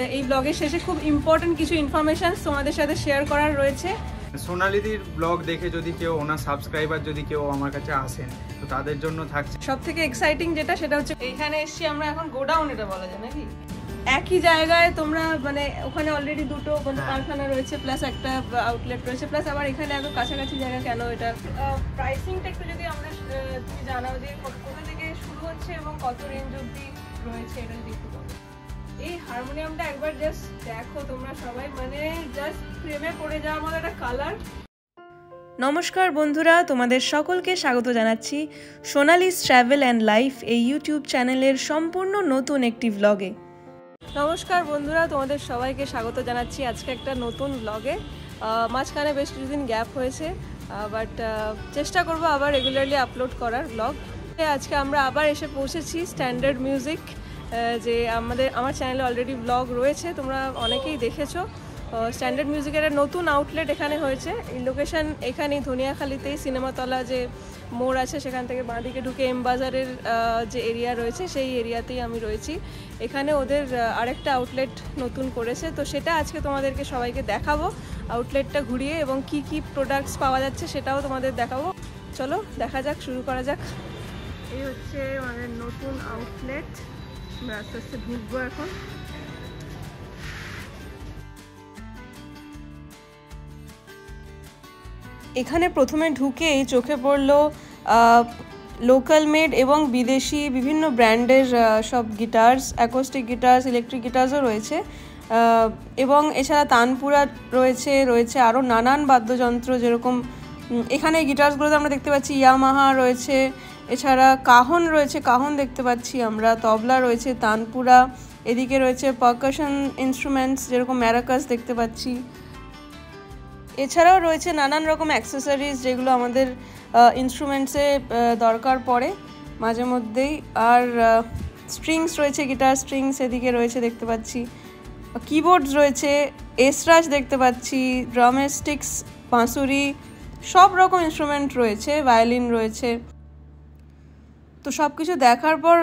এই ব্লগের শেষে খুব ইম্পর্টেন্ট কিছু ইনফরমেশন তোমাদের সাথে শেয়ার করার রয়েছে। সোনালিদির ব্লগ দেখে যদি কেউ ওনার সাবস্ক্রাইবার যদি কেউ আমার কাছে আসেন তো তাদের জন্য থাকছে সব থেকে এক্সাইটিং যেটা সেটা হচ্ছে এইখানে এসছি আমরা এখন গোডাউন, এটা বলা যায় নাকি একই জায়গায় তোমরা মানে ওখানে অলরেডি দুটো কারখানা রয়েছে প্লাস একটা আউটলেট রয়েছে প্লাস আবার এখানে এত কাছাকাছি জায়গা কেন? এটা প্রাইসিংটা একটু যদি আমরা তুমি জানাও যে কোথা থেকে শুরু হচ্ছে এবং কত রেঞ্জ অবধি রয়েছে এটা যদি একটু বলো। এই হারমোনিয়ামটা একবার জাস্ট দেখো তোমরা সবাই, মানে জাস্ট প্রেমে পড়ে যাওয়ার মতো একটা কালার। নমস্কার বন্ধুরা, তোমাদের সকলকে স্বাগত জানাচ্ছি সোনালিস ট্রাভেল অ্যান্ড লাইফ এই ইউটিউব চ্যানেলের সম্পূর্ণ নতুন একটি ব্লগে। নমস্কার বন্ধুরা, তোমাদের সবাইকে স্বাগত জানাচ্ছি আজকে একটা নতুন ব্লগে। মাঝখানে বেশ কিছুদিন গ্যাপ হয়েছে, বাট চেষ্টা করব আবার রেগুলারলি আপলোড করার ব্লগ। আজকে আমরা আবার এসে পৌঁছেছি স্ট্যান্ডার্ড মিউজিক, যে আমার চ্যানেলে অলরেডি ব্লগ রয়েছে, তোমরা অনেকেই দেখেছো। স্ট্যান্ডার্ড মিউজিকের একটা নতুন আউটলেট এখানে হয়েছে। এই লোকেশন এখানেই ধনিয়াখালীতেই, সিনেমাতলা যে মোড় আছে সেখান থেকে বাঁদিকে ঢুকে এম বাজারের যে এরিয়া রয়েছে সেই এরিয়াতেই আমি রয়েছি। এখানে ওদের আরেকটা আউটলেট নতুন করেছে, তো সেটা আজকে তোমাদেরকে সবাইকে দেখাবো, আউটলেটটা ঘুরিয়ে, এবং কি কি প্রোডাক্টস পাওয়া যাচ্ছে সেটাও তোমাদের দেখাবো। চলো দেখা যাক, শুরু করা যাক। এই হচ্ছে আমাদের নতুন আউটলেট, আমরা আস্তে আস্তে ঢুকবো এখন। এখানে প্রথমে ঢুকেই চোখে পড়লো লোকাল মেড এবং বিদেশি বিভিন্ন ব্র্যান্ডের সব গিটার্স, অ্যাকোস্টিক গিটার্স, ইলেকট্রিক গিটার্সও রয়েছে, এবং এছাড়া তানপুরা রয়েছে আরও নানান বাদ্যযন্ত্র, যেরকম এখানে গিটার্সগুলোতে আমরা দেখতে পাচ্ছি ইয়ামাহা রয়েছে, এছাড়া কাহন রয়েছে, কাহন দেখতে পাচ্ছি আমরা, তবলা রয়েছে, তানপুরা, এদিকে রয়েছে পারকাশন ইনস্ট্রুমেন্টস যেরকম ম্যারাকাস দেখতে পাচ্ছি, এছাড়াও রয়েছে নানান রকম অ্যাক্সেসরিজ যেগুলো আমাদের ইনস্ট্রুমেন্টসে দরকার পড়ে মাঝে মধ্যেই, আর স্ট্রিংস রয়েছে, গিটার স্ট্রিংস এদিকে রয়েছে দেখতে পাচ্ছি, কিবোর্ডস রয়েছে, এসরাজ দেখতে পাচ্ছি, ড্রামের স্টিক্স, বাঁশুরি, সব রকম ইনস্ট্রুমেন্ট রয়েছে, ভায়োলিন রয়েছে। তো সব কিছু দেখার পর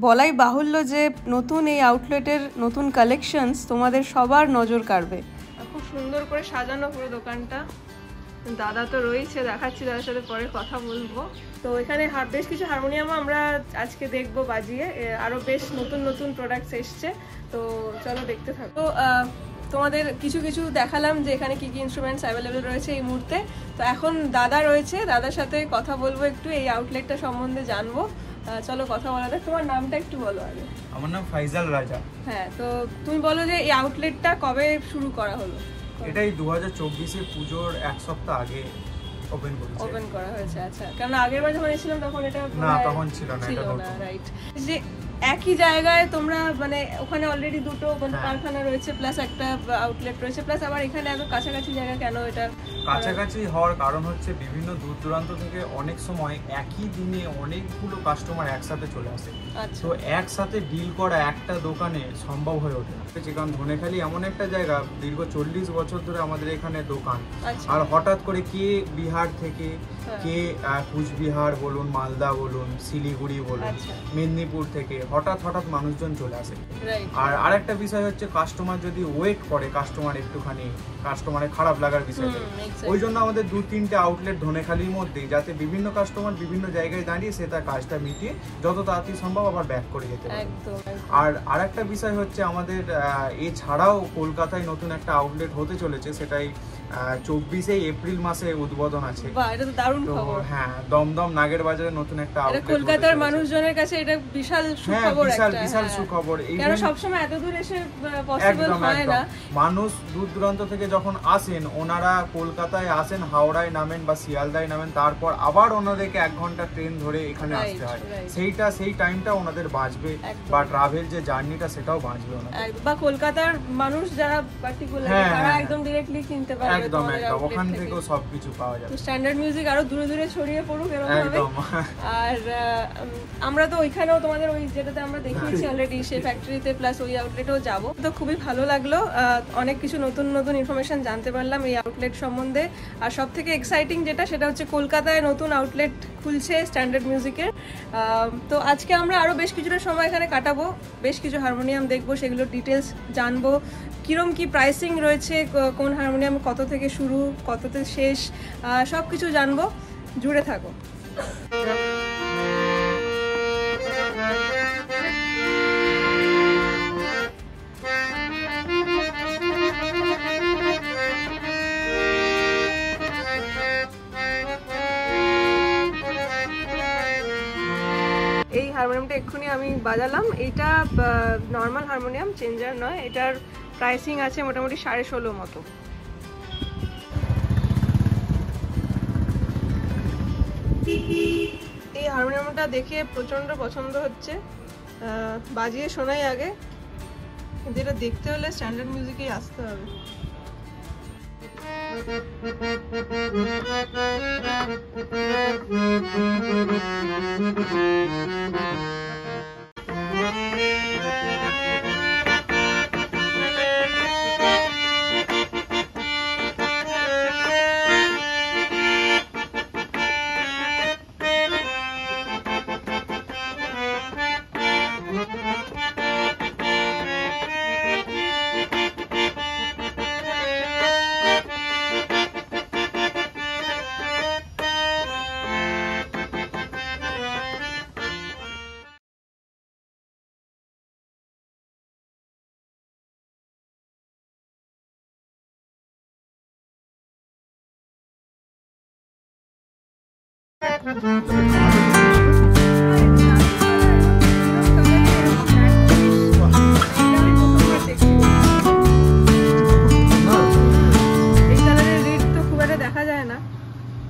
বলাই বাহুল্য যে নতুন এই আউটলেটের নতুন কালেকশনস তোমাদের সবার নজর কাড়বে। খুব সুন্দর করে সাজানো পুরো দোকানটা। দাদা তো রয়েছে, দেখাচ্ছি, দাদার সাথে পরে কথা বলবো। তো এখানে বেশ কিছু হারমোনিয়ামও আমরা আজকে দেখবো বাজিয়ে, আরও বেশ নতুন নতুন প্রোডাক্টস এসছে, তো চলো দেখতে থাকো। তো তোমাদের কিছু কিছু দেখালাম যে এখানে কি কি ইনস্ট্রুমেন্টস অ্যাভেলেবেল রয়েছে এই মুহূর্তে। তো এখন দাদা রয়েছে, দাদার সাথে কথা বলবো, একটু এই আউটলেটটা সম্বন্ধে জানবো। চলো কথা বলা যাক। তোমার নামটা একটু বলো আগে। আমার নাম ফাইজাল রাজা। হ্যাঁ, তো তুমি বলো যে এই আউটলেটটা কবে শুরু করা হলো? এটাই 2024-এ পুজোর এক সপ্তাহ আগে ওপেন করা হয়েছে। আচ্ছা, কারণ আগের বার যখন এসেছিলাম তখন এটা তখন ছিল না, রাইট। যে একই জায়গায় তোমরা মানে ওখানে অলরেডি দুটো কারখানা রয়েছে প্লাস একটা আউটলেট রয়েছে প্লাস আবার এখানে এত কাছাকাছি জায়গা কেন? এটা কাছাকাছি হওয়ার কারণ হচ্ছে বিভিন্ন দূর দূরান্ত থেকে অনেক সময় একই দিনে অনেকগুলো কাস্টমার একসাথে চলে আসে, তো একসাথে ডিল করা একটা দোকানে সম্ভব হয়ে ওঠে না। কারণ ধনেখালি এমন একটা জায়গা, দীর্ঘ 40 বছর ধরে আমাদের এখানে দোকান, আর হঠাৎ করে কে বিহার থেকে, কে কুচবিহার বলুন, মালদা বলুন, শিলিগুড়ি বলুন, মেদিনীপুর থেকে হঠাৎ মানুষজন চলে আসে। আর আরেকটা বিষয় হচ্ছে কাস্টমার যদি ওয়েট করে, কাস্টমারের খারাপ লাগার বিষয়, ওই জন্য আমাদের 2-3টে আউটলেট ধনেখালির মধ্যে, যাতে বিভিন্ন কাস্টমার বিভিন্ন জায়গায় দাঁড়িয়ে সে তার কাজটা মিটিয়ে যত তাড়াতাড়ি সম্ভব আবার ব্যাক করে যেতে পারে। আর আরেকটা বিষয় হচ্ছে আমাদের এছাড়াও কলকাতায় নতুন একটা আউটলেট হতে চলেছে, সেটাই 24 এপ্রিল মাসে উদ্বোধন আছে। এটা তো দারুণ খবর। হ্যাঁ, দমদম নাগের বাজারে নতুন একটা আউটলেট, কলকাতার মানুষজনের কাছে এটা বিশাল সুখবর, বিশাল সুখবর। কারণ সব সময় এত দূর এসে পসিবল হয় না। মানুষ দূর দূরান্ত থেকে যখন আসেন, ওনারা কলকাতায় আসেন, হাওড়ায় নামেন বা শিয়ালদায় নামেন, তারপর আবার ওনাদেরকে 1 ঘন্টা ট্রেন ধরে এখানে আসতে হয়। সেই টাইমটা ওনাদের বাঁচবে, বা ট্রাভেল যে জার্নিটা সেটাও বাঁচবে ওনাদের। বা কলকাতার মানুষ যারা পার্টিকুলার, তারা একদম ডাইরেক্টলি কিনতে পারবে, একদম ওখান থেকেও সবকিছু পাওয়া যাবে। স্ট্যান্ডার্ড মিউজিক আরো দূরে দূরে ছড়িয়ে পড়ুক এরকম ভাবে। আর আমরা তো ওইখানেও তোমাদের ওই যেটাতে আমরা দেখিয়েছি অলরেডি, সেই ফ্যাক্টরিতে প্লাস ওই আউটলেটেও যাব। তো খুবই ভালো লাগলো, অনেক কিছু নতুন নতুন ইনফরমেশন জানতে পারলাম এই আউটলেট সম্বন্ধে। আর সব থেকে এক্সাইটিং যেটা, সেটা হচ্ছে কলকাতায় নতুন আউটলেট খুলছে স্ট্যান্ডার্ড মিউজিকের। তো আজকে আমরা আরও বেশ কিছুটা সময় এখানে কাটাবো, বেশ কিছু হারমোনিয়াম দেখবো, সেগুলোর ডিটেলস জানবো, কীরকম কী প্রাইসিং রয়েছে, কোন হারমোনিয়াম কত থেকে শুরু কততে শেষ, সব কিছু জানবো। জুড়ে থাকো। এই হারমোনিয়ামটা এক্ষুনি আমি বাজালাম, এইটা নর্মাল হারমোনিয়াম, চেঞ্জার নয়। এটার প্রাইসিং আছে মোটামুটি 16.5 মতো। এই হারমোনিয়ামটা দেখে প্রচণ্ড পছন্দ হচ্ছে, বাজিয়ে শোনাই আগে, কিন্তু এটা দেখতে হলে স্ট্যান্ডার্ড মিউজিকেই আসতে হবে।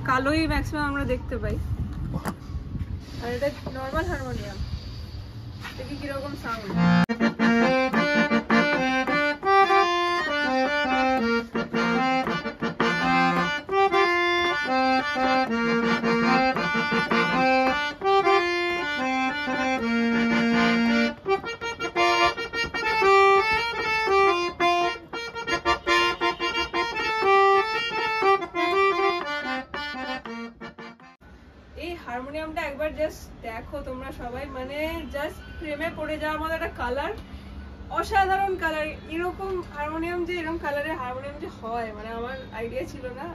কালোই ম্যাক্সিমাম আমরা দেখতে পাই। আর এটা নর্মাল হারমোনিয়াম, দেখি কিরকম সাউন্ড। হারমোনিয়ামটা একবার জাস্ট দেখো তোমরা সবাই, মানে জাস্ট প্রেমে পড়ে যাওয়ার মতো একটা কালার, অসাধারণ কালার। এরকম হারমোনিয়াম যে এরকম কালারের হারমোনিয়াম যে হয়, মানে আমার আইডিয়া ছিল না।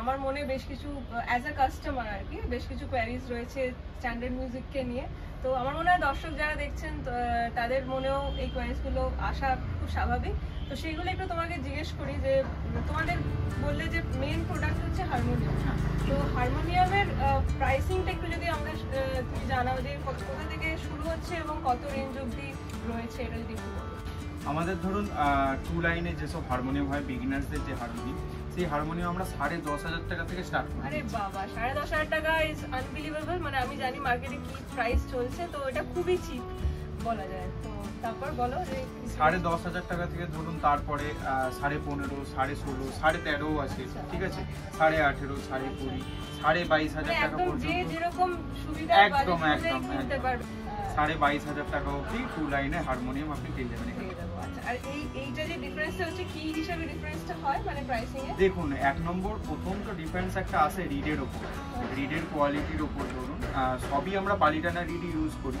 আমার মনে বেশ কিছু অ্যাজ আ কাস্টমার আর কি বেশ কিছু কোয়ারিজ রয়েছে স্ট্যান্ডার্ড মিউজিককে নিয়ে। তো আমার মনে হয় দর্শক যারা দেখছেন তাদের মনেও এই কোয়ারিজগুলো আসা খুব স্বাভাবিক। তো সেইগুলো একটু তোমাকে জিজ্ঞেস করি যে তোমাদের বললে যে মেন প্রোডাক্ট হচ্ছে হারমোনিয়াম, তো হারমোনিয়ামের প্রাইসিংটা একটু যদি আমরা তুমি জানাও যে কোথা থেকে শুরু হচ্ছে এবং কত রেঞ্জ অবধি রয়েছে, এটা যদি একটু বলো। আমাদের ধরুন 2 লাইনে যেসব হারমোনিয়াম হয়, বিগিনার্সদের যে হারমোনিয়াম, সেই হারমোনিয়াম আমরা 10,500 টাকা থেকে স্টার্ট করি। আরে বাবা, 10,500 টাকা ইজ আনবিলিভেবল। মানে আমি জানি মার্কেটে কি প্রাইস চলছে, তো এটা খুবই চিপ বলা যায়। তো তারপর বলো যে 10,500 টাকা থেকে ধরুন, তারপরে 15,500, 16,500, 13,500 আছে, ঠিক আছে, 18,500, 20,500, 22,500 টাকা পর্যন্ত, যে যেরকম সুবিধা একদম কিনতে পারবে। 22,500 টাকা অবধি 2 লাইনে হারমোনিয়াম আপনি পেয়ে যাবেন। আর এইটা যে ডিফারেন্সটা হচ্ছে কি হিসাবে ডিফারেন্সটা হয় মানে প্রাইসিং এ? দেখুন, এক নম্বর প্রথম তো ডিফারেন্স একটা আছে রিডের উপর, রিডের কোয়ালিটির উপর। ধরুন সবই আমরা পালিটানা রিড ইউজ করি,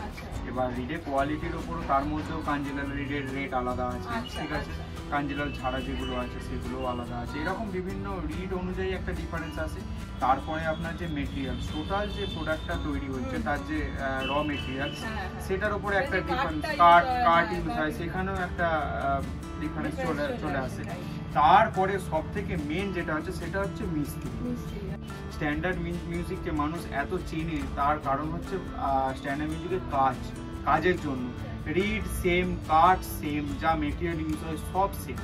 এবার রিডের কোয়ালিটির উপর, তার মধ্যেও কাঞ্জিলাল রিডের রেট আলাদা আছে, ঠিক আছে, কাঞ্জিলাল ছাড়া যেগুলো আছে সেগুলো আলাদা আছে, এরকম বিভিন্ন রিড অনুযায়ী একটা ডিফারেন্স আছে। তারপরে আপনার যে মেটেরিয়াল, টোটাল যে প্রোডাক্টটা তৈরি হচ্ছে তার যে র মেটেরিয়াল, সেটার উপরে একটা ডিফারেন্স, কাঠ ইউজ হয়, সেখানেও একটা ডিফারেন্স চলে আসে। তারপরে সব থেকে মেন যেটা হচ্ছে সেটা হচ্ছে মিস্ত্রি। স্ট্যান্ডার্ড মিউজিককে মানুষ এত চেনে, তার কারণ হচ্ছে স্ট্যান্ডার্ড মিউজিকের কাজের জন্য রিড সেম, কাঠ সেম, যা মেটেরিয়াল ইউজ হয় সব সেম,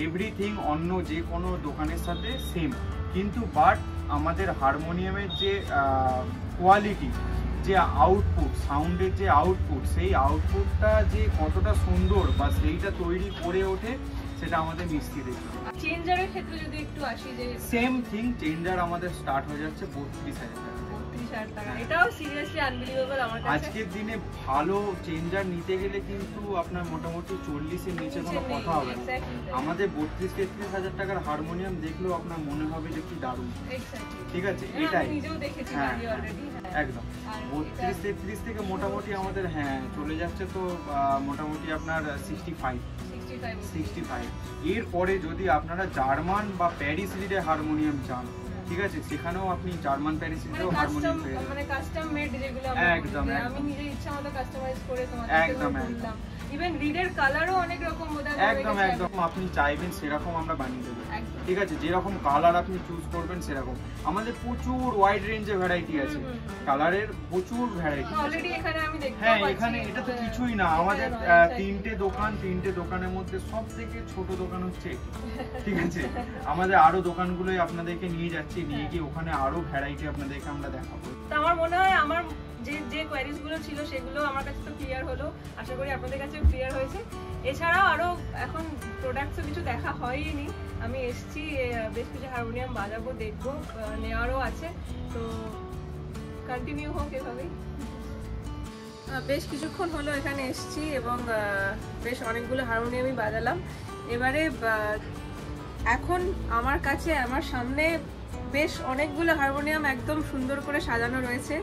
এভরিথিং অন্য যে কোনো দোকানের সাথে সেম। কিন্তু বাট আমাদের হারমোনিয়ামের যে কোয়ালিটি, যে আউটপুট, সাউন্ডের যে আউটপুট, সেই আউটপুটটা যে কতটা সুন্দর বা সেইটা তৈরি করে ওঠে, সেটা আমাদের মিস্ত্রি দেখবে। চেঞ্জারের ক্ষেত্রে যদি একটু আসি, যে সেম থিং, চেঞ্জার আমাদের স্টার্ট হয়ে যাচ্ছে 32,000 টাকা। 30,000 টাকা, এটাও সিরিয়াসলি আনবিলিভেবল আমার কাছে। আজকের দিনে ভালো চেঞ্জার নিতে গেলে কিন্তু আপনার মোটামুটি 40-এর নিচে কোনো কথা হবে না। আমাদের 32-33 হাজার টাকার হারমোনিয়াম দেখলেও আপনার মনে হবে যে কি দারুণ। ঠিক আছে, এটাই একদম 32-33 থেকে মোটামুটি আমাদের চলে যাচ্ছে তো মোটামুটি আপনার 65। এরপরে যদি আপনারা জার্মান বা প্যারিস রিডে হারমোনিয়াম চান, ঠিক আছে, সেখানেও আপনি জার্মান প্যারিস রিডেও হারমোনিয়াম পেয়ে যাবেন, মানে কাস্টম মেড যেগুলো একদম আমি নিজের ইচ্ছা মতো কাস্টমাইজ করে তোমাদেরকে বললাম। ইভেন রিডের কালারও অনেক রকম বোঝা যায়, একদম আপনি চাইবেন সেরকম আমরা বানিয়ে দেব। ঠিক আছে, যেরকম কালার আপনি চুজ করবেন সেরকম। আমাদের প্রচুর ওয়াইড রেঞ্জে ভ্যারাইটি আছে, কালারের প্রচুর ভ্যারাইটি অলরেডি এখানে আমি দেখতে পাচ্ছি। এখানে এটা তো কিছুই না, আমাদের 3টে দোকানের মধ্যে সবথেকে ছোট দোকান হচ্ছে, ঠিক আছে। আমাদের আরো দোকানগুলোই আপনাদেরকে নিয়ে যাচ্ছি, নিয়ে গিয়ে ওখানে আরো ভ্যারাইটি আপনাদেরকে আমরা দেখাবো। তো আমার মনে হয় আমার যে কোয়ারিজ গুলো ছিল সেগুলো আমার কাছে তো ক্লিয়ার হলো, আশা করি আপনাদের কাছে ক্লিয়ার হয়েছে। এছাড়াও আরো এখন প্রোডাক্টসও কিছু দেখা হয়নি, আমি এসছি বেশ কিছু হারমোনিয়াম বাজাবো, দেখবো, নেওয়ারও আছে, তো কন্টিনিউ হোক এভাবেই। বেশ কিছুক্ষণ হলো এখানে এসছি এবং বেশ অনেকগুলো হারমোনিয়ামই বাজালাম। এবারে এখন আমার কাছে আমার সামনে বেশ অনেকগুলো হারমোনিয়াম একদম সুন্দর করে সাজানো রয়েছে,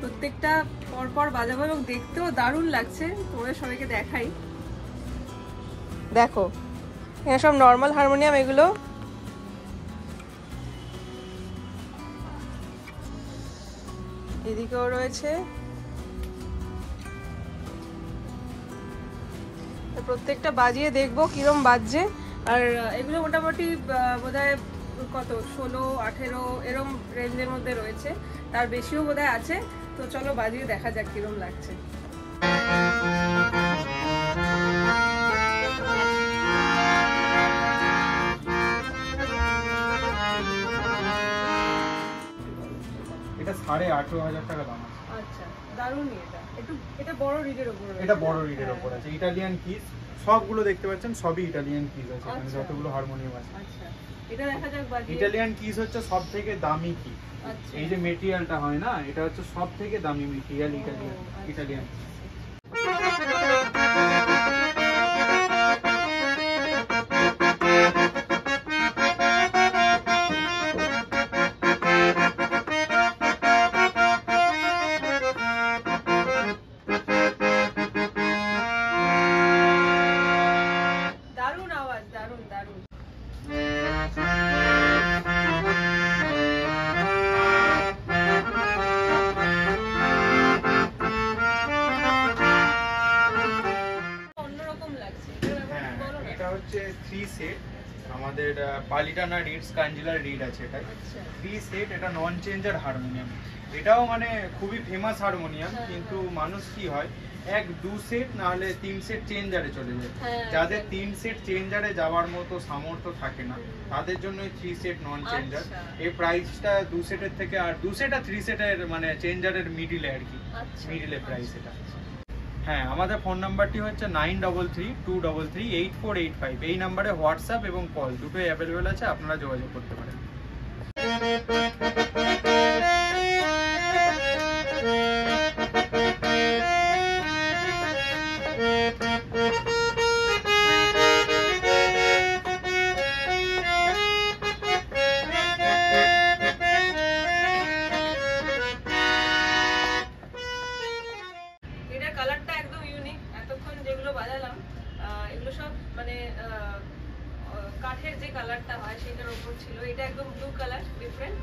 প্রত্যেকটা পরপর বাজাবো এবং দেখতেও দারুণ লাগছে। তোমাদের সবাইকে দেখাই, দেখো এখানে সব নর্মাল হারমোনিয়াম, এগুলো এদিকেও রয়েছে, প্রত্যেকটা বাজিয়ে দেখবো কিরম বাজছে। আর এগুলো মোটামুটি বোধহয় কত 16-18 এরম রেঞ্জের মধ্যে রয়েছে, তার বেশিও বোধহয় আছে। তো চলো বাজিয়ে দেখা যাক কিরম লাগছে। এটা 18,500 টাকা দাম আছে। আচ্ছা, দারুণই। এটা বড় রিডের উপর, এটা বড় রিডের উপর আছে, ইটালিয়ান কিস, সবগুলো দেখতে পাচ্ছেন সবই ইটালিয়ান কিস আছে এখানে, যতগুলো হারমোনিয়াম আছে। আচ্ছা, এটা দেখা যাক বাজিয়ে। ইটালিয়ান কিস হচ্ছে সবথেকে দামি কি, এই যে মেটেরিয়ালটা হয় না, এটা হচ্ছে সবথেকে দামি মেটেরিয়াল ইটালিয়ান। দারুণ আওয়াজ, দারুণ দারুণ। হচ্ছে 3 সেট, আমাদের পালিটানা রিড, স্কাঞ্জিলার রিড আছে, এটা 3 সেট। এটা নন চেঞ্জার হারমোনিয়াম, এটাও মানে খুবই ফেমাস হারমোনিয়াম, কিন্তু মানুষ কি হয় 1-2 সেট না হলে 3 সেট চেঞ্জারে চলে যায়। যাদের 3 সেট চেঞ্জারে যাওয়ার মতো সামর্থ্য থাকে না তাদের জন্য 3 সেট নন চেঞ্জার। এই প্রাইসটা 2 সেটের থেকে, আর 2 সেট আর 3 সেটের মানে চেঞ্জারের মিডিলে আর কি, মিডিলে প্রাইস এটা। হ্যাঁ, আমাদের ফোন নাম্বারটি হচ্ছে 9332338485। এই নাম্বারে হোয়াটসঅ্যাপ এবং কল দুটোই অ্যাভেলেবেল আছে, আপনারা যোগাযোগ করতে পারেন। কাঠের যে কালারটা হয় সেটার উপর ছিল, এটা একদম ব্লু কালার, ডিফারেন্ট।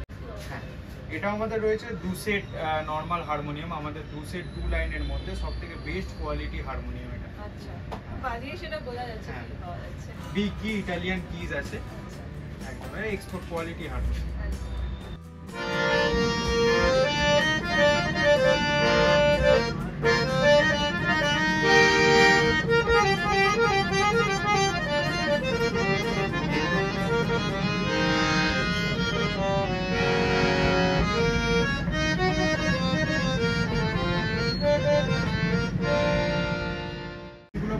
এটা আমাদের রয়েছে 2 সেট নরমাল হারমোনিয়াম, আমাদের 2 সেট 2 লাইনের মধ্যে সবথেকে বেস্ট কোয়ালিটি হারমোনিয়াম এটা। আচ্ছা, বাজিয়ে সেটা বোঝা যাচ্ছে কি পাওয়া যাচ্ছে। বিগ কি ইটালিয়ান কিজ আছে, একদম এক্সপোর্ট কোয়ালিটি হারমোনিয়াম।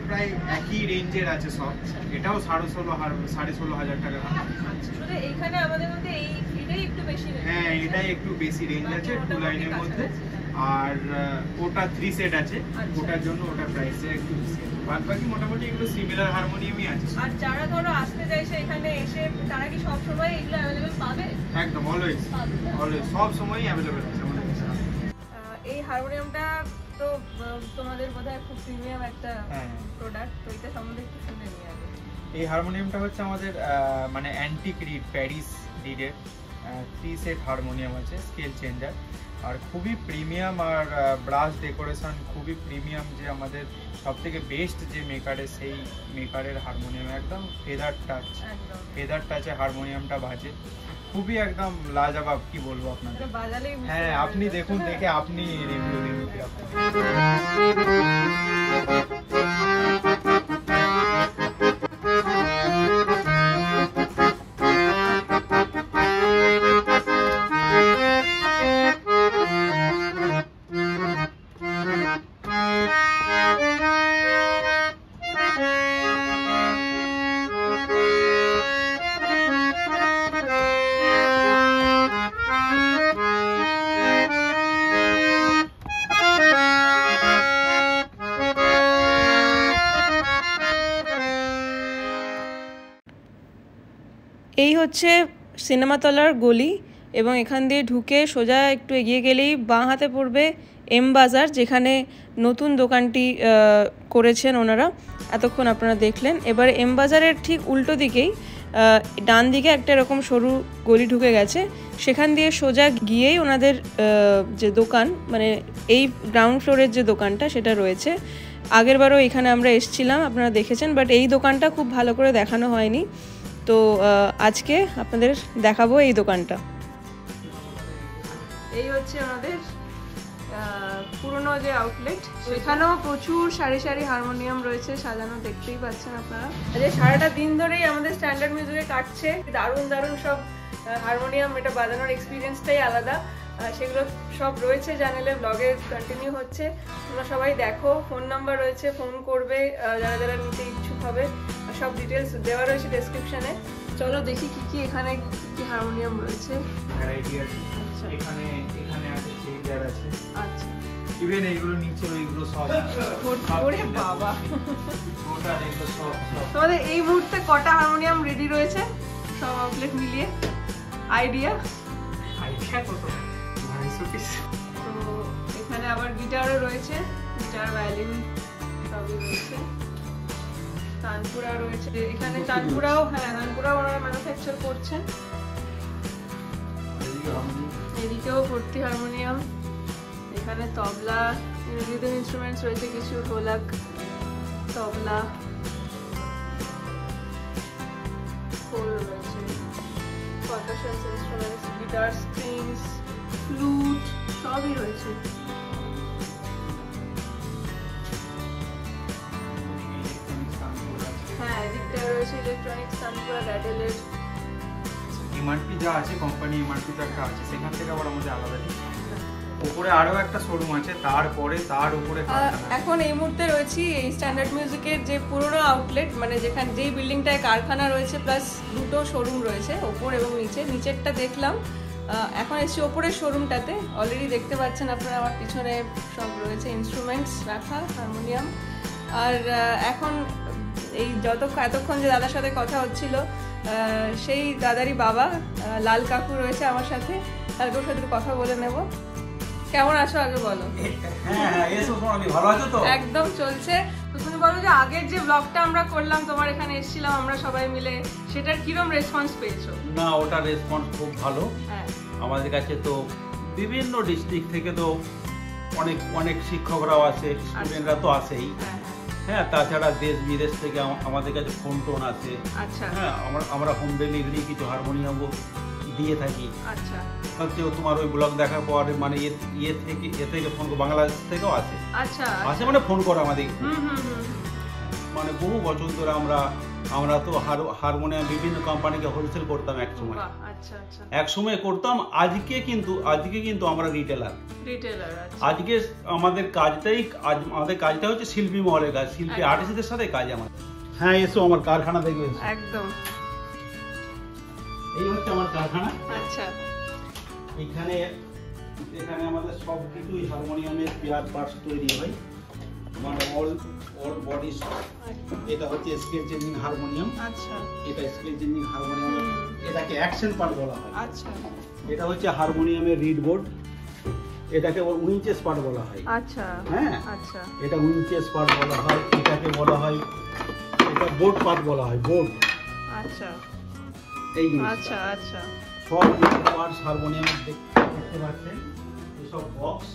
প্রায় একই রেঞ্জে রেঞ্জের আছে সব। এটাও 16,500 টাকা। আচ্ছা, এইখানে আমাদের মধ্যে এটাই একটু বেশি রেঞ্জ। হ্যাঁ, এটাই একটু বেশি রেঞ্জ আছে 2 লাইনের মধ্যে। আর ওটা 3 সেট আছে, ওটার জন্য ওটা প্রাইসে একটু বেশি। বাকি মোটামুটি এগুলো সিমিলার হারমোনিয়ামই আছে। আর যারা ধরো আসতে চাইছে এখানে এসে, তারা কি সব সময় এগুলো अवेलेबल পাবে? একদম অলওয়েজ সব সময়ই अवेलेबल আছে আমাদের কাছে। এই হারমোনিয়ামটা তো তোমাদের বোধহয় খুব প্রিমিয়াম একটা প্রোডাক্ট, তো এটা সম্বন্ধে একটু শুনে নিই আগে। এই হারমোনিয়ামটা হচ্ছে আমাদের মানে অ্যান্টিক রিড, প্যারিস রিডের 3 সেট হারমোনিয়াম আছে, স্কেল চেঞ্জার, আর খুবই প্রিমিয়াম। আর ব্রাশ ডেকোরেশন খুবই প্রিমিয়াম, যে আমাদের সবথেকে বেস্ট যে মেকারের, সেই মেকারের হারমোনিয়াম। একদম ফেদার টাচে হারমোনিয়ামটা বাজে, খুবই একদম লাজবাব। কি বলবো আপনাকে, হ্যাঁ আপনি দেখুন, দেখে আপনি রিভিউ দিন। এই হচ্ছে সিনেমাতলার গলি, এবং এখান দিয়ে ঢুকে সোজা একটু এগিয়ে গেলেই বাঁ হাতে পড়বে এম বাজার, যেখানে নতুন দোকানটি করেছেন ওনারা, এতক্ষণ আপনারা দেখলেন। এবার এম বাজারের ঠিক উল্টো দিকেই ডান দিকে একটা এরকম সরু গলি ঢুকে গেছে, সেখান দিয়ে সোজা গিয়েই ওনাদের যে দোকান, মানে এই গ্রাউন্ড ফ্লোরের যে দোকানটা সেটা রয়েছে। আগেরবারও এখানে আমরা এসেছিলাম, আপনারা দেখেছেন, বাট এই দোকানটা খুব ভালো করে দেখানো হয়নি, তো আজকে আপনাদের দেখাবো এই দোকানটা। এই হচ্ছে আমাদের পুরনো যে আউটলেট, সেখানেও প্রচুর সারি সারি হারমোনিয়াম রয়েছে সাজানো, দেখতেই পাচ্ছেন আপনারা। যে সারাটা দিন ধরেই আমাদের স্ট্যান্ডার্ড মিউজিকে কাটছে, দারুণ দারুণ সব হারমোনিয়াম, এটা বাজানোর এক্সপিরিয়েন্সটাই আলাদা। সেগুলো সব রয়েছে চ্যানেলে, ব্লগে কন্টিনিউ হচ্ছে, তোমরা সবাই দেখো। ফোন নাম্বার রয়েছে, ফোন করবে যারা যারা নিতে ইচ্ছুক হবে, সব ডিটেলস দেওয়া রয়েছে ডেসক্রিপশনে। চলো দেখি কি কি এখানে কি হারমোনিয়াম রয়েছে। ভ্যারাইটি আছে এখানে, এখানে আছে চেঞ্জার আছে, আচ্ছা, ইভেন এইগুলো নিচে ওইগুলো সব। ওরে বাবা, ওটা দেখো সব। তোমাদের এই মুহূর্তে কটা হারমোনিয়াম রেডি রয়েছে সব আউটলেট মিলিয়ে? আইডিয়া কত? 250 পিস। তো এখানে আবার গিটারও রয়েছে, গিটার, ভায়োলিন সবই রয়েছে। তানপুরা রয়েছে এখানে, তানপুরাও, হ্যাঁ তানপুরাও ওনারা ম্যানুফ্যাকচার করছেন। এদিকেও ভর্তি হারমোনিয়াম, এখানে তবলা, রিদম ইনস্ট্রুমেন্টস রয়েছে কিছু, ঢোলক, তবলা, খোল রয়েছে, পারকাশনস ইনস্ট্রুমেন্টস, গিটার, স্ট্রিংস, ফ্লুট সবই রয়েছে। হ্যাঁ, এদিকটা রয়েছে ইলেকট্রনিক্স, তানপুরা, র্যাডেলের। এমআরপি যা আছে, কোম্পানি এমআরপি তো একটা আছে, সেখান থেকে আবার আমাদের আলাদা উপরে আরো একটা শোরুম আছে, তারপরে তার উপরে। এখন এই মুহূর্তে রয়েছি এই স্ট্যান্ডার্ড মিউজিকের যে পুরনো আউটলেট, মানে যেখানে যেই বিল্ডিংটায় কারখানা রয়েছে প্লাস দুটো শোরুম রয়েছে, ওপর এবং নিচে। নিচেরটা দেখলাম, এখন এসেছি ওপরের শোরুমটাতে। অলরেডি দেখতে পাচ্ছেন আপনারা আমার পিছনে সব রয়েছে ইনস্ট্রুমেন্টস রাখা, হারমোনিয়াম। আর এখন এই এতক্ষণ যে দাদার সাথে কথা হচ্ছিল, সেই দাদারই বাবা লাল কাকু রয়েছে আমার সাথে, লাল কাকুর সাথে কথা বলে নেব। কেমন আছো আগে বলো? ভালো আছো তো? একদম চলছে। তো তুমি বলো যে আগের যে ব্লগটা আমরা করলাম, তোমার এখানে এসেছিলাম আমরা সবাই মিলে, সেটার কিরকম রেসপন্স পেয়েছো? না, ওটার রেসপন্স খুব ভালো। আমাদের কাছে তো বিভিন্ন ডিস্ট্রিক্ট থেকে তো অনেক অনেক শিক্ষকরাও আসে, স্টুডেন্টরা তো আসেই। হ্যাঁ, তাছাড়া দেশ বিদেশ থেকে আমাদের কাছে ফোন টোন আসে। হ্যাঁ, আমরা হোম ডেলিভারি কিছু হারমোনিয়ামও দিয়ে থাকি। আচ্ছা, হচ্ছে তোমার ওই ব্লগ দেখার পর মানে এ থেকে ফোন, বাংলাদেশ থেকেও আসে। আচ্ছা, আসে মানে ফোন করে আমাদের। মানে বহু বছর ধরে আমরা তো হারমোনিয়াম বিভিন্ন কোম্পানিকে হোলসেল করতাম এক সময়। এক সময় করতাম, আজকে কিন্তু আমরা রিটেলার। আজকে আমাদের কাজটা হচ্ছে শিল্পী মহলের কাজ, শিল্পী আর্টিস্টদের সাথে কাজ আমাদের। হ্যাঁ এসো আমার কারখানা দেখবে। একদম। এই হচ্ছে আমার কারখানা। আচ্ছা। এখানে আমাদের সব কিছুই হারমোনিয়ামের স্পেয়ার পার্টস তৈরি হয়, মানে অল বডি। এটা হচ্ছে স্কেল চেঞ্জিং হারমোনিয়াম। আচ্ছা। এটা স্কেল চেঞ্জিং হারমোনিয়াম, এটাকে অ্যাকশন পার্ট বলা হয়। আচ্ছা। এটা হচ্ছে হারমোনিয়ামের রিড বোর্ড, এটাকে উইঞ্চেস পার্ট বলা হয়। আচ্ছা। হ্যাঁ আচ্ছা। এটা উইঞ্চেস পার্ট বলা হয়, এটাকে বলা হয়, এটা বোর্ড পার্ট বলা হয়, বোর্ড। আচ্ছা। এই আচ্ছা। আচ্ছা। সব পার্টস হারমোনিয়ামের দেখতে পাচ্ছেন, এইসব বক্স।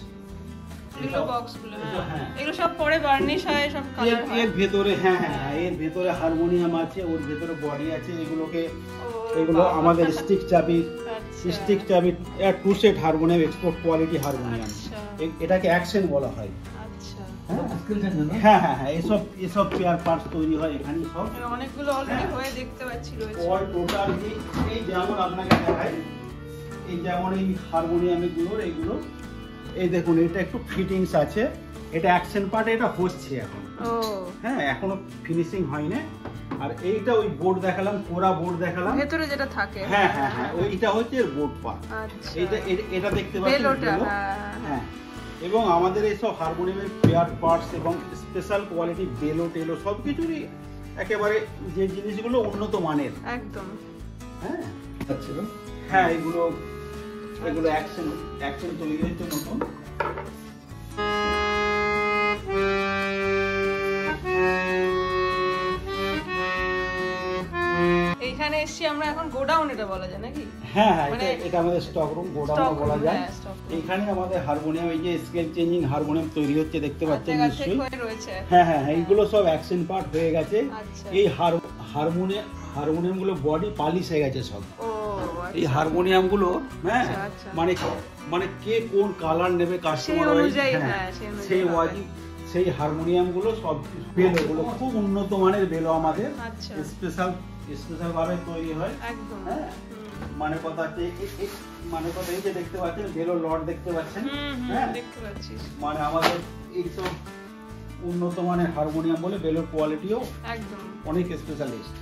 এগুলো বক্সগুলো, হ্যাঁ এগুলো সব পরে বার্নিশ হয়, সব কালার হয়। এর ভেতরে হ্যাঁ এর ভেতরে হারমোনিয়াম আছে, ওর ভেতরে বডি আছে। এগুলো আমাদের স্টিক চাবি, two set harmonium, export quality harmonium. এটাকে অ্যাকশন বলা হয়। হ্যাঁ এসব পেয়ার পার্টস তৈরি হয় এখানে। সব অনেকগুলো অলরেডি হয়ে দেখতে পাচ্ছি রয়েছে। অল টোটাল এই যেমন আপনাকে দেখাই, এই যেমন এই হারমোনিয়ামগুলোর এইগুলো, এই দেখুন এটা একটু ফিটিংস আছে, এটা অ্যাকশন পার্ট, এটা হচ্ছে এখন। হ্যাঁ এখনো ফিনিশিং হয়নি। আর এইটা ওই বোর্ড দেখালাম, কোরা বোর্ড দেখালাম, ভেতরে যেটা থাকে। হ্যাঁ ওইটা হচ্ছে এর বোর্ড পার্ট। এটা দেখতে পাচ্ছেন। হ্যাঁ এবং আমাদের এইসব হারমোনিয়ামের পেয়ার পার্টস এবং স্পেশাল কোয়ালিটি বেলো টেলো সবকিছুরই একেবারে যে জিনিসগুলো উন্নত মানের একদম। হ্যাঁ হ্যাঁ এগুলো অ্যাকশন তৈরি হচ্ছে নতুন। এইখানে এসেছি আমরা এখন গোডাউন এটা বলা যায় নাকি? হ্যাঁ এটা আমাদের স্টক রুম, গোডাউন বলা যায়। এইখানে আমাদের হারমোনিয়াম, এই যে স্কেল চেঞ্জিং হারমোনিয়াম তৈরি হচ্ছে দেখতে পাচ্ছেন নিশ্চয়ই। হ্যাঁ এইগুলো সব অ্যাকশন পার্ট হয়ে গেছে। এই হারমোনিয়াম গুলো বডি পালিশ হয়ে গেছে সব। এই হারমোনিয়াম গুলো হ্যাঁ মানে কে কোন কালার নেবে কাস্টমার অনুযায়ী, সেই হারমোনিয়াম গুলো সব বেলো গুলো খুব উন্নত মানের বেলো আমাদের স্পেশাল ভাবে তৈরি হয়। হ্যাঁ মানে কথা এই যে দেখতে পাচ্ছেন বেলো লট দেখতে পাচ্ছেন। হ্যাঁ মানে আমাদের এইসব উন্নত মানের হারমোনিয়াম বলে বেলোর কোয়ালিটিও অনেক স্পেশালিস্ট।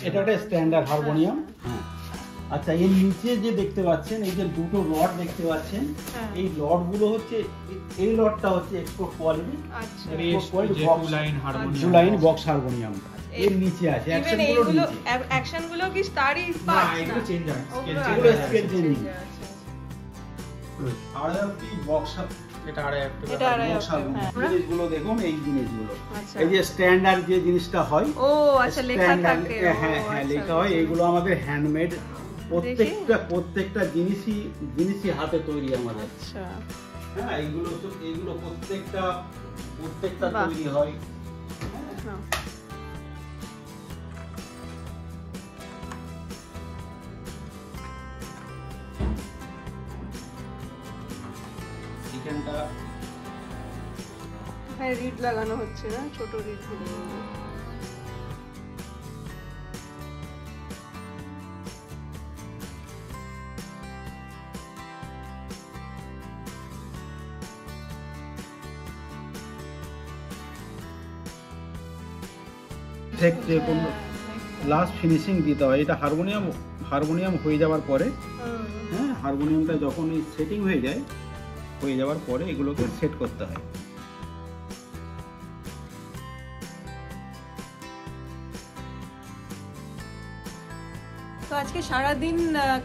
এটা একটা স্ট্যান্ডার্ড হারমোনিয়াম। হ্যাঁ আচ্ছা এর নিচে যে দেখতে পাচ্ছেন, এই যে দুটো রড দেখতে পাচ্ছেন, এই রড গুলো হচ্ছে, এই রডটা হচ্ছে export quality, two line box harmonium. এর নিচে আছে অ্যাকশন গুলো কি তারই পার্ট? না এগুলো চেঞ্জার, এগুলো স্কেল চেঞ্জিং। আর কি বক্স, এটা বক্স জিনিসগুলো দেখুন, এই জিনিসগুলো এই যে স্ট্যান্ডার্ড যে জিনিসটা হয়, আচ্ছা লেখা থাকে। হ্যাঁ লেখা হয়। এইগুলো আমাদের হ্যান্ডমেড, প্রত্যেকটা জিনিসই হাতে তৈরি আমাদের। আচ্ছা হ্যাঁ এইগুলো প্রত্যেকটা তৈরি হয়। এখানটা রিড লাগানো হচ্ছে না, ছোট রিড গুলো। লাস্ট ফিনিশিং দিতে হয়। এটা হারমোনিয়াম হয়ে যাওয়ার পরে, হ্যাঁ হারমোনিয়ামটা যখন সেটিং হয়ে যাওয়ার পরে এগুলোকে সেট করতে হয়। তো আজকে সারাদিন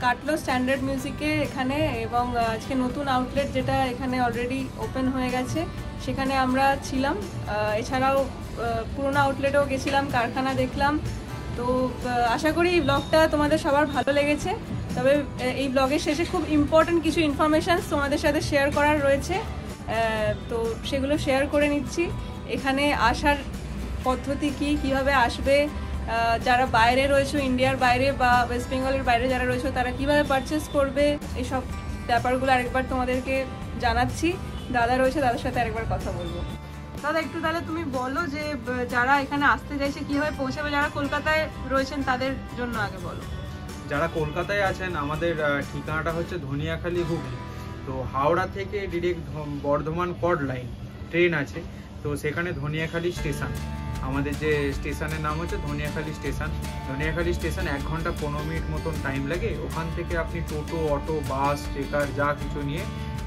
কাটলো স্ট্যান্ডার্ড মিউজিকে এখানে, এবং আজকে নতুন আউটলেট যেটা এখানে অলরেডি ওপেন হয়ে গেছে সেখানে আমরা ছিলাম। এছাড়াও পুরোনো আউটলেটেও গেছিলাম, কারখানা দেখলাম। তো আশা করি এই ব্লগটা তোমাদের সবার ভালো লেগেছে। তবে এই ব্লগের শেষে খুব ইম্পর্টেন্ট কিছু ইনফরমেশান তোমাদের সাথে শেয়ার করার রয়েছে, তো সেগুলো শেয়ার করে নিচ্ছি। এখানে আসার পদ্ধতি কীভাবে আসবে, যারা বাইরে রয়েছে, ইন্ডিয়ার বাইরে বা ওয়েস্ট বেঙ্গলের বাইরে যারা রয়েছে তারা কিভাবে পারচেস করবে, এইসব ব্যাপারগুলো আরেকবার তোমাদেরকে জানাচ্ছি। দাদা রয়েছে, দাদার সাথে আরেকবার কথা বলবো। দাদা একটু তাহলে তুমি বলো যে যারা এখানে আসতে চাইছে কিভাবে পৌঁছাবে, যারা কলকাতায় রয়েছেন তাদের জন্য আগে বলো। যারা কলকাতায় আছেন, আমাদের ঠিকানাটা হচ্ছে ধনিয়াখালী হুগলি। তো হাওড়া থেকে direct Bardhaman cord line train আছে, তো সেখানে ধনিয়াখালি স্টেশন, আমাদের যে স্টেশনের নাম হচ্ছে ধনিয়াখালি স্টেশন। ধনিয়াখালি স্টেশন 1 ঘন্টা 15 মিনিট মতন টাইম লাগে। ওখান থেকে আপনি টোটো, অটো, বাস, ট্রেকার যা কিছু নিয়ে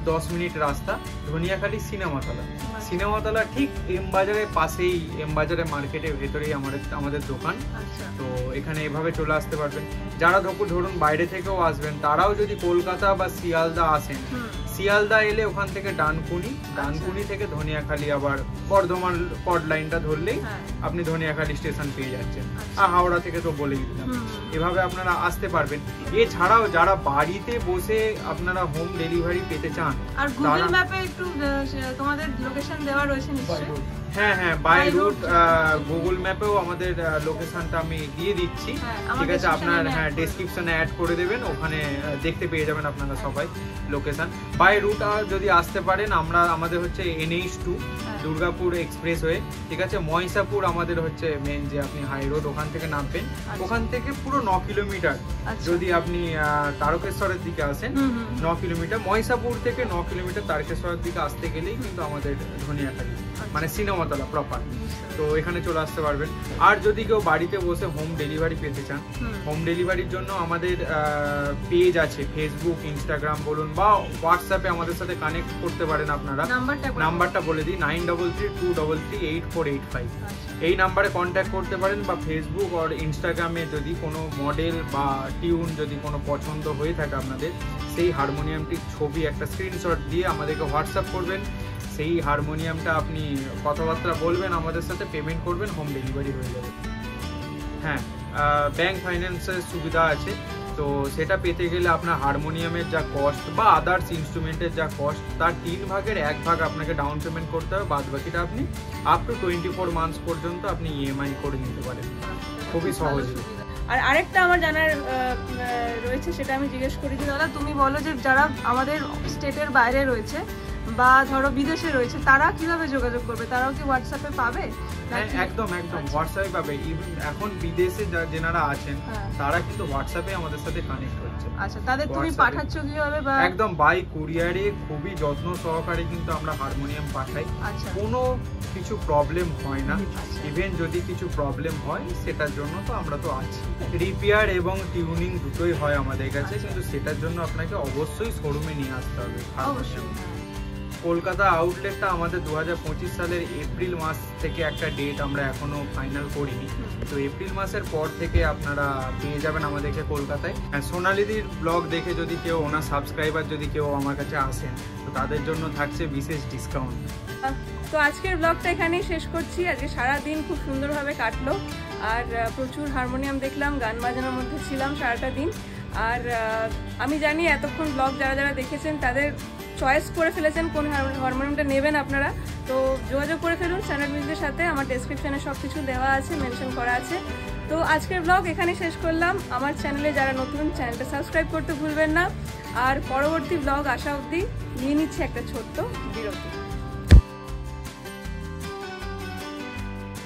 10 মিনিট রাস্তা ধনিয়াখালি সিনেমাতলা। সিনেমাতলা ঠিক এম বাজারের পাশেই, এম বাজারের মার্কেটের ভেতরেই আমাদের দোকান। তো এখানে এভাবে চলে আসতে পারবেন। যারা ধরুন বাইরে থেকেও আসবেন, তারাও যদি কলকাতা বা শিয়ালদা আসেন, শিয়ালদা এলে ওখান থেকে ডানকুনি থেকে ধনিয়াখালি আবার বর্ধমান কড লাইনটা ধরলেই আপনি ধনিয়াখালি স্টেশন পেয়ে যাচ্ছেন। আর হাওড়া থেকে তো বলেই দিলাম। এভাবে আপনারা আসতে পারবেন। এছাড়াও যারা বাড়িতে বসে আপনারা হোম ডেলিভারি পেতে চান, আর গুগল ম্যাপে একটু তোমাদের লোকেশন দেওয়া রয়েছে নিশ্চয়ই? হ্যাঁ, বাই রুট গুগল ম্যাপেও আমাদের লোকেশনটা আমি দিয়ে দিচ্ছি, ঠিক আছে? আপনার ডেসক্রিপশনে অ্যাড করে দেবেন, ওখানে দেখতে পেয়ে যাবেন আপনারা সবাই লোকেশন। বাই রুট যদি আসতে পারেন, আমাদের হচ্ছে NH2 দুর্গাপুর এক্সপ্রেসওয়ে, ঠিক আছে? মহিষাপুর আমাদের হচ্ছে মেন যে আপনি হাই রোড, ওখান থেকে নামবেন। ওখান থেকে পুরো 9 কিলোমিটার যদি আপনি তারকেশ্বরের দিকে আসেন, 9 কিলোমিটার। মহিষাপুর থেকে 9 কিলোমিটার তারকেশ্বরের দিকে আসতে গেলেই কিন্তু আমাদের ধনিয়াখালি মানে সিনেমাতলা প্রপার। তো এখানে চলে আসতে পারবেন। আর যদি কেউ বাড়িতে বসে হোম ডেলিভারি পেতে চান, হোম ডেলিভারির জন্য আমাদের পেজ আছে, ফেসবুক, ইনস্টাগ্রাম বলুন বা হোয়াটসঅ্যাপে আমাদের সাথে কানেক্ট করতে পারেন আপনারা। নাম্বারটা বলে দিই, 9332338485। এই নাম্বারে কন্ট্যাক্ট করতে পারেন, বা ফেসবুক আর ইনস্টাগ্রামে যদি কোনো মডেল বা টিউন যদি কোনো পছন্দ হয়ে থাকে আপনাদের, সেই হারমোনিয়ামটির ছবি একটা স্ক্রিনশট দিয়ে আমাদেরকে হোয়াটসঅ্যাপ করবেন। সেই হারমোনিয়ামটা আপনি কথাবার্তা বলবেন আমাদের সাথে, পেমেন্ট করবেন, হোম ডেলিভারি হয়ে যাবে। হ্যাঁ, ব্যাংক ফাইন্যান্সের সুবিধা আছে। তো সেটা পেতে গেলে আপনার হারমোনিয়ামের যা কস্ট বা আদার্স ইনস্ট্রুমেন্টের যা কস্ট, তার 3 ভাগের 1 ভাগ আপনাকে ডাউন পেমেন্ট করতে হবে। বাদ বাকিটা আপনি আপ টু 24 মান্থস পর্যন্ত আপনি EMI করে নিতে পারেন, খুবই সহজে। আর আরেকটা আমার জানার রয়েছে, সেটা আমি জিজ্ঞেস করি যে দাদা, তুমি বলো যে যারা আমাদের স্টেটের বাইরে রয়েছে বা ধরো বিদেশে রয়েছে, তারা কিভাবে যোগাযোগ করবে? তারাও কি হোয়াটসঅ্যাপে পাবে? একদম হোয়াটসঅ্যাপে পাবে। এখন বিদেশে যারা আছেন তারা কিন্তু হোয়াটসঅ্যাপে আমাদের সাথে কানেক্ট হচ্ছে। আচ্ছা, তাদের তুমি পাঠাচ্ছ কিভাবে? বা একদম বাই কুরিয়ারে খুবই যত্ন সহকারে কিন্তু আমরা হারমোনিয়াম পাঠাই। কোনো কিছু প্রবলেম হয় না। ইভেন যদি কিছু প্রবলেম হয়, সেটার জন্য তো আমরা তো আছি। রিপেয়ার এবং টিউনিং দুটোই হয় আমাদের কাছে, কিন্তু সেটার জন্য আপনাকে অবশ্যই শোরুমে নিয়ে আসতে হবে। অবশ্যই। কলকাতা আউটলেটটা আমাদের 2025 সালের এপ্রিল মাস থেকে একটা ডেট আমরা এখনো ফাইনাল করিনি। তো এপ্রিল মাসের পর থেকে আপনারা পেয়ে যাবেন আমাদেরকে কলকাতায়। সোনালিদির ব্লগ দেখে যদি কেউ, ওনার সাবস্ক্রাইবার যদি কেউ আমার কাছে আসেন, তো তাদের জন্য থাকছে বিশেষ ডিসকাউন্ট। তো আজকের ব্লগটা এখানেই শেষ করছি। আজকে সারাদিন খুব সুন্দরভাবে কাটলো, আর প্রচুর হারমোনিয়াম দেখলাম, গান বাজানোর মধ্যে ছিলাম সারাটা দিন। আর আমি জানি এতক্ষণ ব্লগ যারা দেখেছেন তাদের চয়েস করে ফেলেছেন কোন হারমোনিয়ামটা নেবেন আপনারা। তো যোগাযোগ করে ফেলুন স্ট্যান্ডার্ড মিউজিকের সাথে। আমার ডেসক্রিপশনে সব কিছু দেওয়া আছে, মেনশন করা আছে। তো আজকের ব্লগ এখানে শেষ করলাম। আমার চ্যানেলে যারা নতুন, চ্যানেলটা সাবস্ক্রাইব করতে ভুলবেন না। আর পরবর্তী ব্লগ আসা অবধি নিয়ে নিচ্ছি একটা ছোট্ট বিরতি।